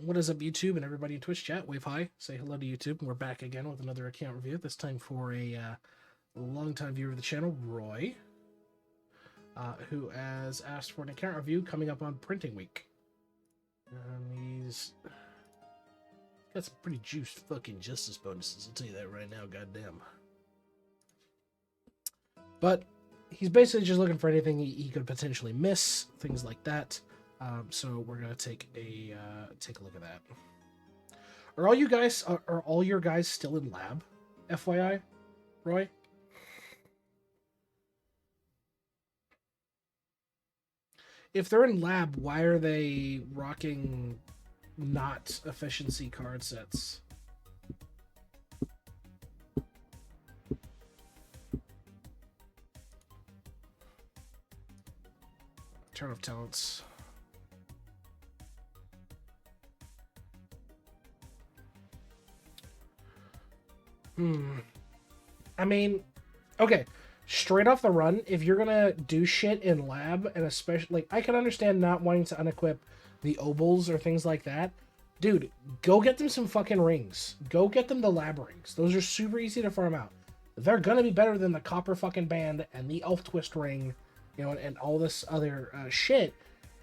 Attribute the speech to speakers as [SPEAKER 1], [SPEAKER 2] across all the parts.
[SPEAKER 1] What is up, YouTube and everybody in Twitch chat? Wave hi, say hello to YouTube. We're back again with another account review. This time for a longtime viewer of the channel, Roy, who has asked for an account review coming up on printing week. He's got some pretty juiced fucking justice bonuses. I'll tell you that right now. Goddamn. But he's basically just looking for anything he could potentially miss, things like that. So we're gonna take a look at that. Are all your guys still in lab? FYI, Roy. If they're in lab, why are they rocking not efficiency card sets? Turn of talents. I mean, okay, straight off the run, if you're gonna do shit in lab, and especially, like, I can understand not wanting to unequip the obols or things like that. Dude, go get them some fucking rings. Go get them the lab rings. Those are super easy to farm out. They're gonna be better than the copper fucking band and the elf twist ring, you know, and all this other shit.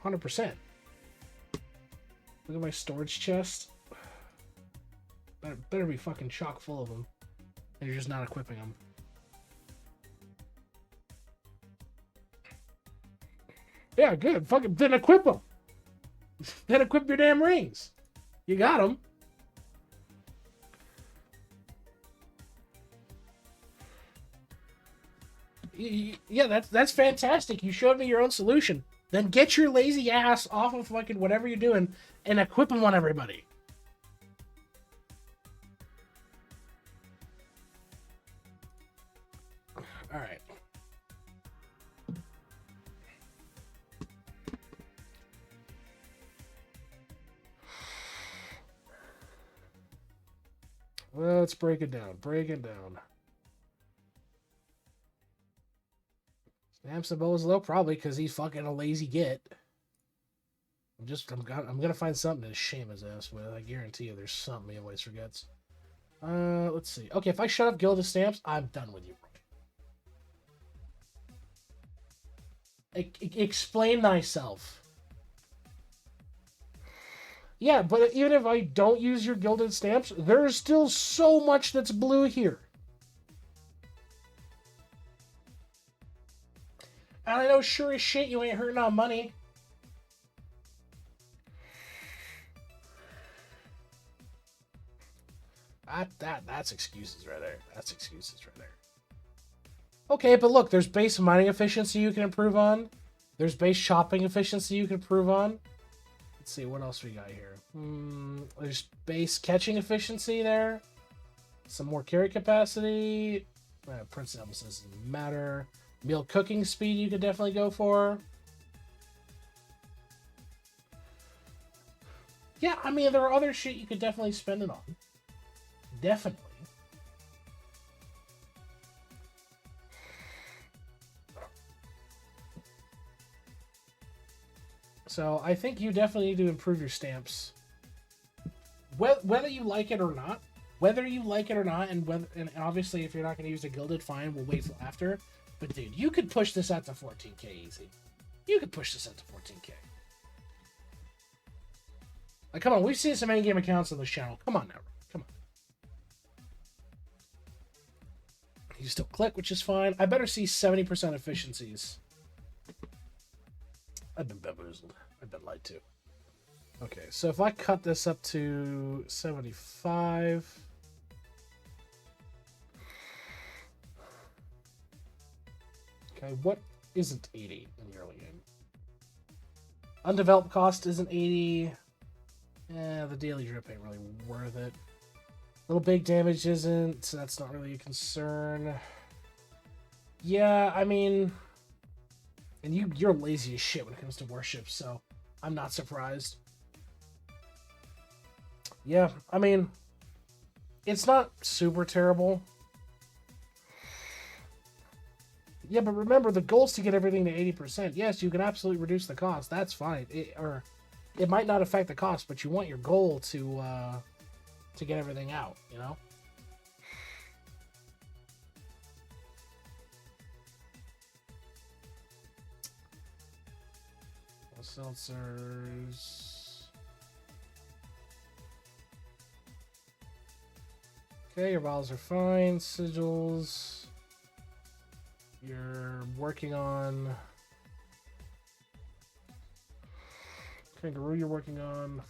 [SPEAKER 1] 100%. Look at my storage chest. Better be fucking chock full of them. And you're just not equipping them. Yeah, good. Fucking then equip them. Then equip your damn rings. You got them. Yeah, that's fantastic. You showed me your own solution. Then get your lazy ass off of fucking whatever you're doing and equip them on everybody. All right. Well, let's break it down. Break it down. Stamps and bows low, probably because he's fucking a lazy git. I'm gonna find something to shame his ass with. I guarantee you, there's something he always forgets. Let's see. Okay, if I shut up Guild of Stamps, I'm done with you. Explain thyself. Yeah, but even if I don't use your gilded stamps, there's still so much that's blue here. And I know sure as shit you ain't hurting on money. That's excuses right there. That's excuses right there. Okay, but look, there's base mining efficiency you can improve on. There's base shopping efficiency you can improve on. Let's see, what else we got here? There's base catching efficiency there. Some more carry capacity. Prince Elvis doesn't matter. Meal cooking speed you could definitely go for. Yeah, I mean, there are other shit you could definitely spend it on. Definitely. So I think you definitely need to improve your stamps. Whether you like it or not, and obviously if you're not going to use a gilded, fine, we'll wait till after. But dude, you could push this out to 14k easy. You could push this out to 14k. Like, come on, we've seen some endgame accounts on this channel. Come on now, come on. You still click, which is fine. I better see 70% efficiencies. I've been bamboozled. I've been lied to. Okay, so if I cut this up to 75... Okay, what isn't 80 in the early game? Undeveloped cost isn't 80. The daily drip ain't really worth it. Little big damage isn't, so that's not really a concern. Yeah, I mean... And you're lazy as shit when it comes to worship, so I'm not surprised. Yeah, I mean, it's not super terrible. Yeah, but remember, the goal is to get everything to 80%. Yes, you can absolutely reduce the cost. That's fine. it might not affect the cost, but you want your goal to get everything out, you know? Seltzers. Okay, your bottles are fine. Sigils. You're working on... Kangaroo you're working on.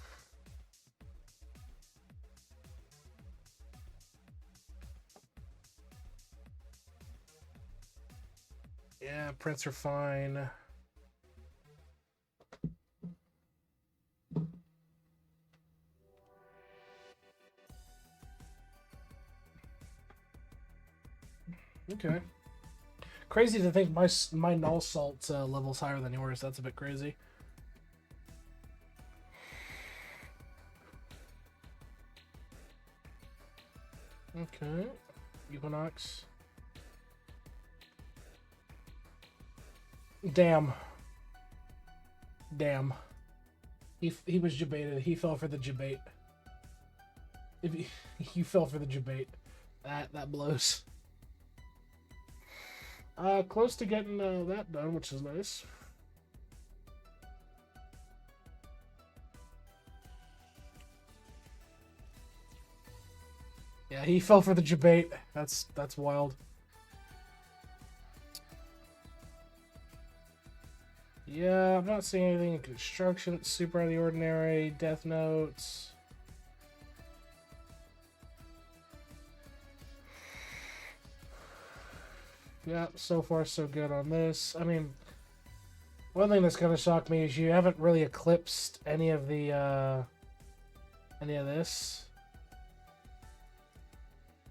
[SPEAKER 1] Yeah, prints are fine. Okay. Crazy to think my null salt level's higher than yours. That's a bit crazy. Okay. Equinox. Damn. Damn. He was jebaited. He fell for the jebait. If you fell for the jebait, that blows. Close to getting that done, which is nice. Yeah, he fell for the debate. That's wild. Yeah, I'm not seeing anything in construction that's super out of the ordinary. Death notes. Yeah, so far so good on this. I mean, one thing that's gonna shock me is you haven't really eclipsed any of this.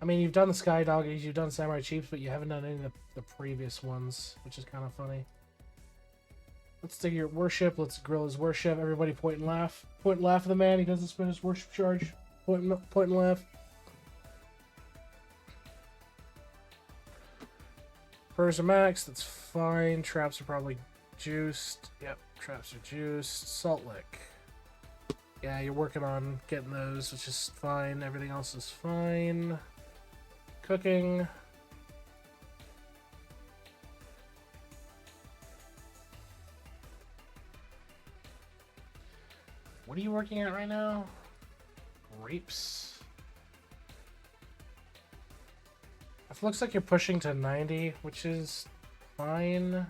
[SPEAKER 1] I mean, you've done the Sky Doggies, you've done Samurai Chiefs, but you haven't done any of the previous ones, which is kind of funny. Let's take your worship. Let's grill his worship. Everybody point and laugh. Point and laugh at the man. He doesn't spend his worship charge. Point and laugh. Prayers are max. That's fine. Traps are probably juiced. Yep, traps are juiced. Salt lick. Yeah, you're working on getting those, which is fine. Everything else is fine. Cooking. What are you working at right now? Grapes. It looks like you're pushing to 90, which is fine.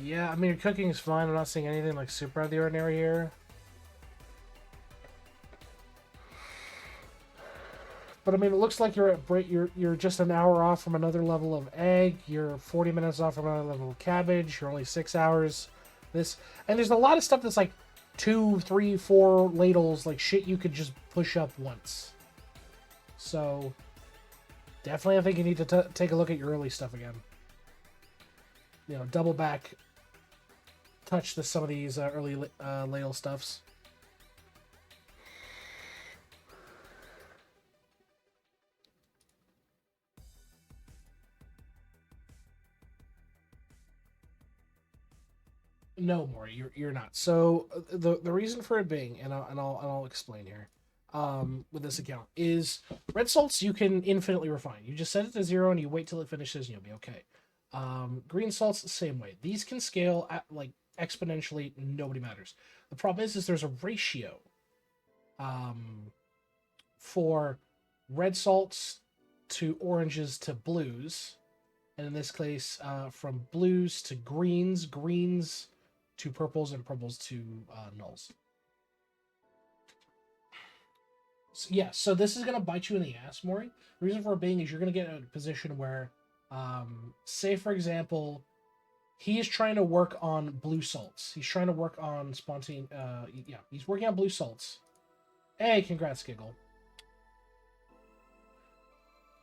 [SPEAKER 1] Yeah, I mean, your cooking is fine. I'm not seeing anything like super out of the ordinary here. But I mean, it looks like you're at you're just an hour off from another level of egg. You're 40 minutes off from another level of cabbage. You're only 6 hours. And there's a lot of stuff that's like 2, 3, 4 ladles, like shit you could just push up once. So definitely, I think you need to take a look at your early stuff again. You know, double back, touch some of these early ladle stuffs. No, Maury, you're not. So the reason for it being, and I'll explain here, with this account is red salts you can infinitely refine. You just set it to 0 and you wait till it finishes and you'll be okay. Green salts the same way. These can scale at like exponentially. Nobody matters. The problem is there's a ratio, for red salts to oranges to blues, and in this case, from blues to greens, greens to purples, and purples to nulls. So, yeah, so this is going to bite you in the ass, Maury. The reason for it being is you're going to get in a position where, say, for example, he is trying to work on blue salts. He's trying to work on yeah, he's working on blue salts. Hey, congrats, Giggle.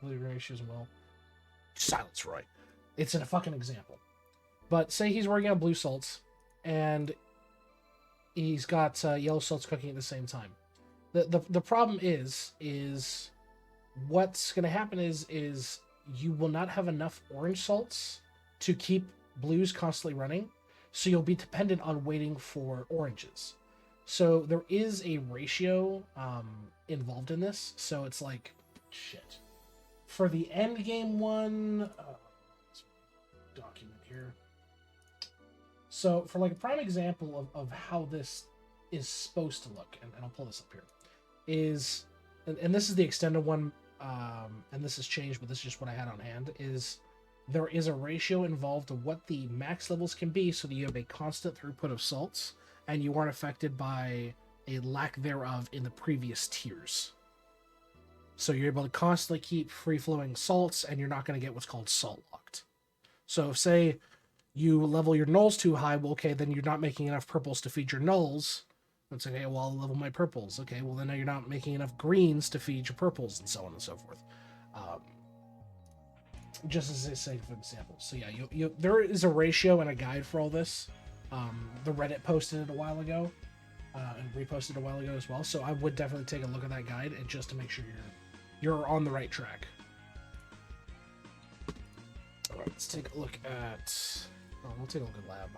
[SPEAKER 1] Blue ratio as well. Silence, Roy. It's a fucking example. But say he's working on blue salts, and he's got yellow salts cooking at the same time. The problem is what's going to happen is you will not have enough orange salts to keep blues constantly running, so you'll be dependent on waiting for oranges. So there is a ratio involved in this. So it's like, shit. For the end game one, document here. So for like a prime example of how this is supposed to look, and I'll pull this up here, is, and this is the extended one, and this has changed, but this is just what I had on hand, is there is a ratio involved of what the max levels can be so that you have a constant throughput of salts and you aren't affected by a lack thereof in the previous tiers. So you're able to constantly keep free-flowing salts and you're not going to get what's called salt locked. So if, say, you level your nulls too high, well, okay, then you're not making enough purples to feed your nulls. It's okay, well, I'll level my purples. Okay, well, then now you're not making enough greens to feed your purples, and so on and so forth. Just as a sake of example. So yeah, there is a ratio and a guide for all this. The Reddit posted it a while ago, and reposted a while ago as well. So I would definitely take a look at that guide, and just to make sure you're on the right track. All right, let's take a look at. Oh, we'll take a look at lab.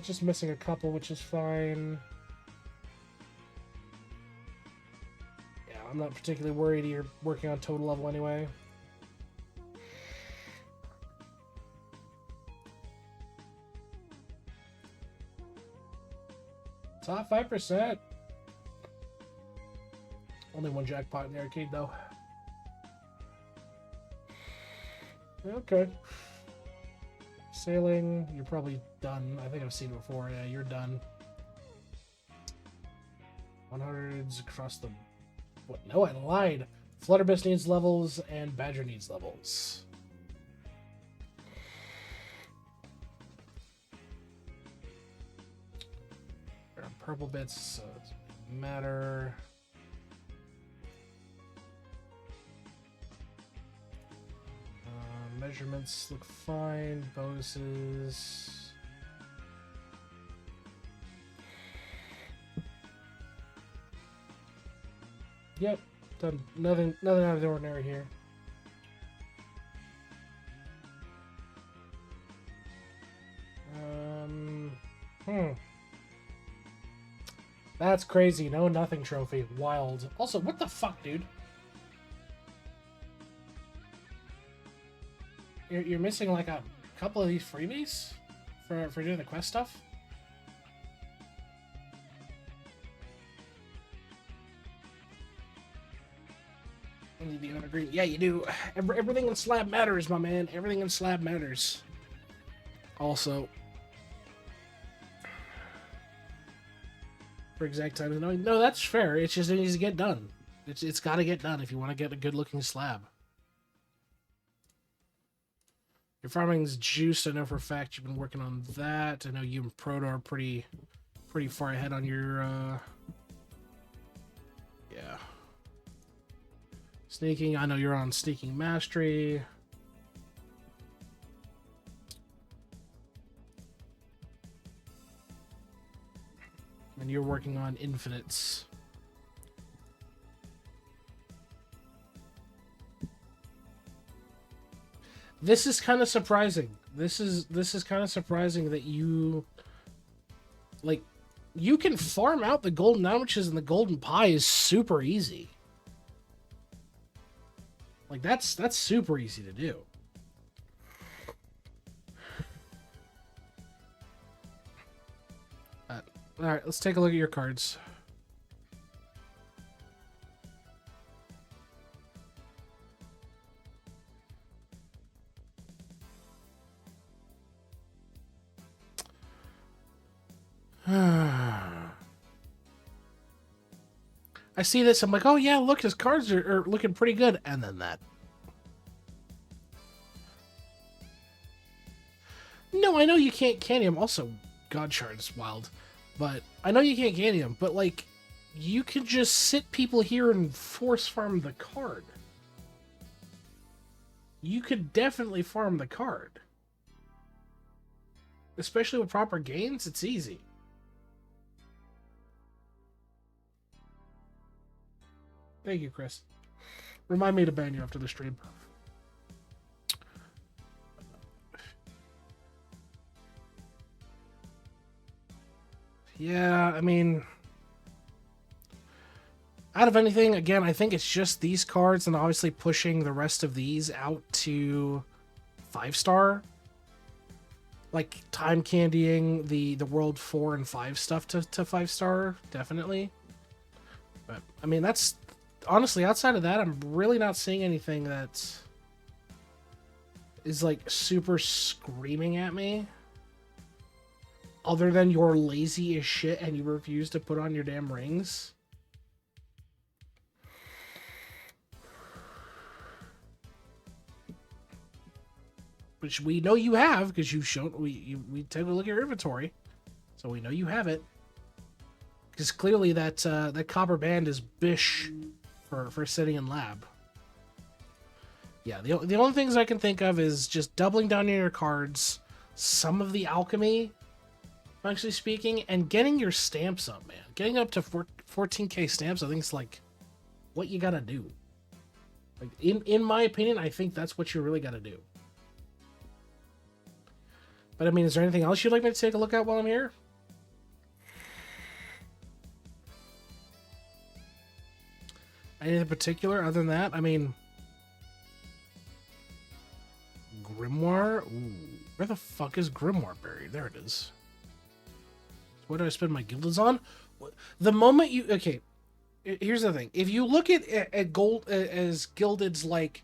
[SPEAKER 1] Just missing a couple, which is fine. Yeah, I'm not particularly worried. You're working on total level anyway. Top 5%. Only one jackpot in the arcade, though. Okay. Sailing, you're probably done. I think I've seen it before. Yeah, you're done. 100s across the... What? No, I lied. Flutterbyss needs levels, and Badger needs levels. Purple bits, so it doesn't matter. Measurements look fine. Bonuses. Yep, done. Nothing out of the ordinary here. That's crazy. No nothing trophy. Wild. Also, what the fuck, dude? You're missing like a couple of these freebies for doing the quest stuff? I need the other green. Yeah, you do. Everything in Slab matters, my man. Everything in Slab matters. Also, for exact time, no, that's fair. It's just it needs to get done. It's got to get done if you want to get a good looking slab. Your farming's juiced. I know for a fact you've been working on that. I know you and Proto are pretty far ahead on your yeah. Sneaking, I know you're on sneaking mastery. And you're working on infinites. This is kind of surprising. This is kind of surprising that you you can farm out the golden sandwiches and the golden pie is super easy. Like that's super easy to do. All right, let's take a look at your cards. I see this, I'm like, oh yeah, look, his cards are looking pretty good, and then that. No, I know you can't candy him. Also, God Shard is wild. But I know you can't candy him, but like, you can just sit people here and force farm the card. You could definitely farm the card. Especially with proper gains, it's easy. Thank you, Chris. Remind me to ban you after the stream. Yeah, I mean, out of anything, again, I think it's just these cards and obviously pushing the rest of these out to 5-star. Like time candying the world 4 and 5 stuff to 5-star, definitely. But I mean, that's honestly outside of that, I'm really not seeing anything that is like super screaming at me. Other than you're lazy as shit and you refuse to put on your damn rings. Which we know you have because you've shown we take a look at your inventory, so we know you have it. Because clearly that that copper band is bish for sitting in lab. Yeah, the only things I can think of is just doubling down on your cards, some of the alchemy, actually speaking, and getting your stamps up, man. Getting up to 14k stamps, I think it's like what you gotta do. Like in my opinion, I think that's what you really gotta do. But I mean, is there anything else you'd like me to take a look at while I'm here? Anything in particular other than that? I mean, Grimoire? Ooh, where the fuck is Grimoire buried? There it is. What do I spend my guilds on? The moment you... Okay, here's the thing. If you look at gold as gildeds like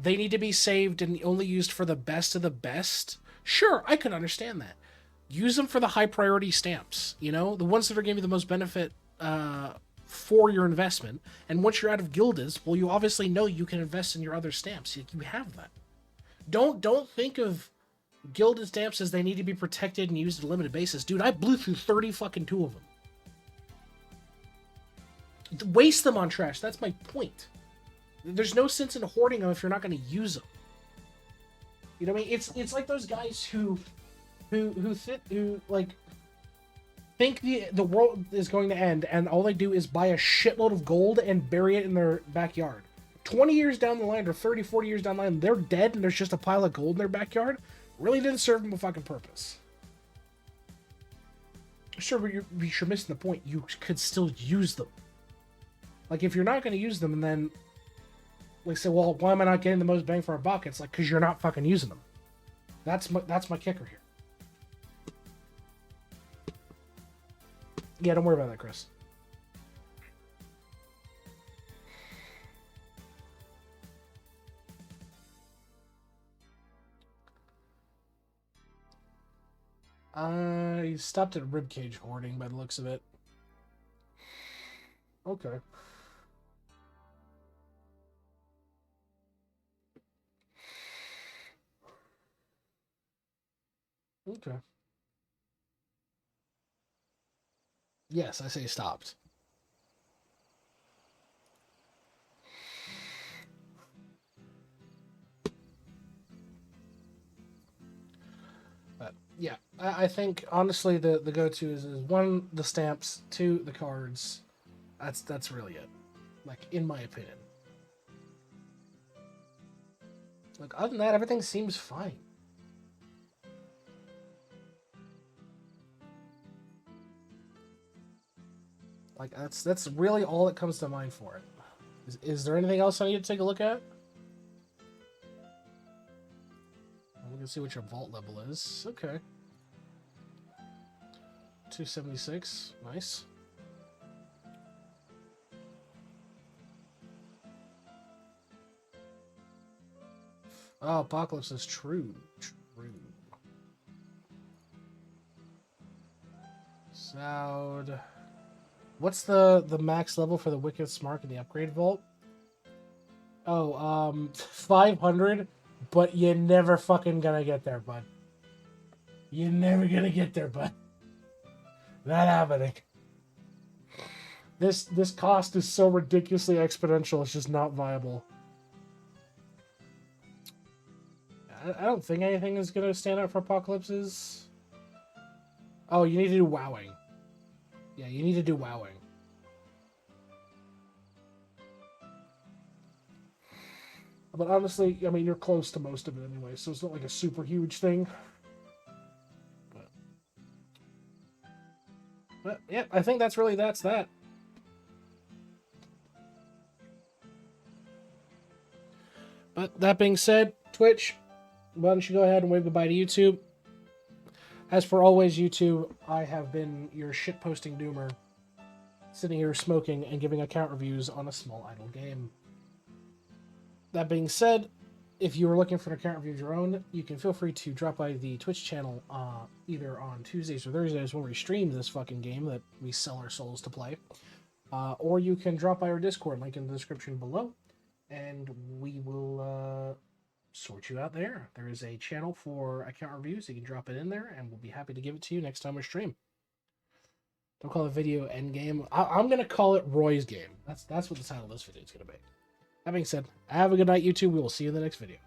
[SPEAKER 1] they need to be saved and only used for the best of the best, sure, I could understand that. Use them for the high priority stamps, you know? The ones that are giving you the most benefit for your investment. And once you're out of gildeds, well, you obviously know you can invest in your other stamps. You have that. Don't think of gilded stamps as they need to be protected and used on a limited basis. Dude, I blew through 30 fucking 2 of them. Waste them on trash. That's my point. There's no sense in hoarding them if you're not going to use them. You know what I mean? It's like those guys who like think the world is going to end and all they do is buy a shitload of gold and bury it in their backyard. 20 years down the line or 30, 40 years down the line, they're dead and there's just a pile of gold in their backyard. Really didn't serve them a fucking purpose. Sure, but you're missing the point. You could still use them. Like, if you're not going to use them and then like say, well, why am I not getting the most bang for our buck? It's like, because you're not fucking using them. That's my kicker here. Yeah, don't worry about that, Chris. I stopped at ribcage hoarding by the looks of it. Okay. Okay. Yes, I say stopped. But yeah, I think honestly the go-to is 1, the stamps, 2, the cards. That's really it. Like, in my opinion. Like, other than that, everything seems fine. Like, that's really all that comes to mind for it. Is there anything else I need to take a look at? We can see what your vault level is. Okay. 276. Nice. Oh, Apocalypse is true. True. Sound. What's the max level for the Wicked Smart in the upgrade vault? Oh, 500, but you're never fucking gonna get there, bud. You're never gonna get there, bud. Not happening. This cost is so ridiculously exponential, it's just not viable. I don't think anything is gonna stand out for Apocalypses. Oh, you need to do wowing. Yeah, you need to do wowing. But honestly, I mean, you're close to most of it anyway, so it's not like a super huge thing. But But yeah, I think that's that. But that being said, Twitch, why don't you go ahead and wave goodbye to YouTube? As for always, YouTube, I have been your shitposting doomer, sitting here smoking and giving account reviews on a small idle game. That being said, if you are looking for an account review of your own, you can feel free to drop by the Twitch channel either on Tuesdays or Thursdays when we stream this fucking game that we sell our souls to play. Or you can drop by our Discord, link in the description below, and we will sort you out there. There is a channel for account reviews. You can drop it in there, and we'll be happy to give it to you next time we stream. Don't call the video Endgame. I'm going to call it Roy's Game. That's what the title of this video is going to be. That being said, have a good night, YouTube. We will see you in the next video.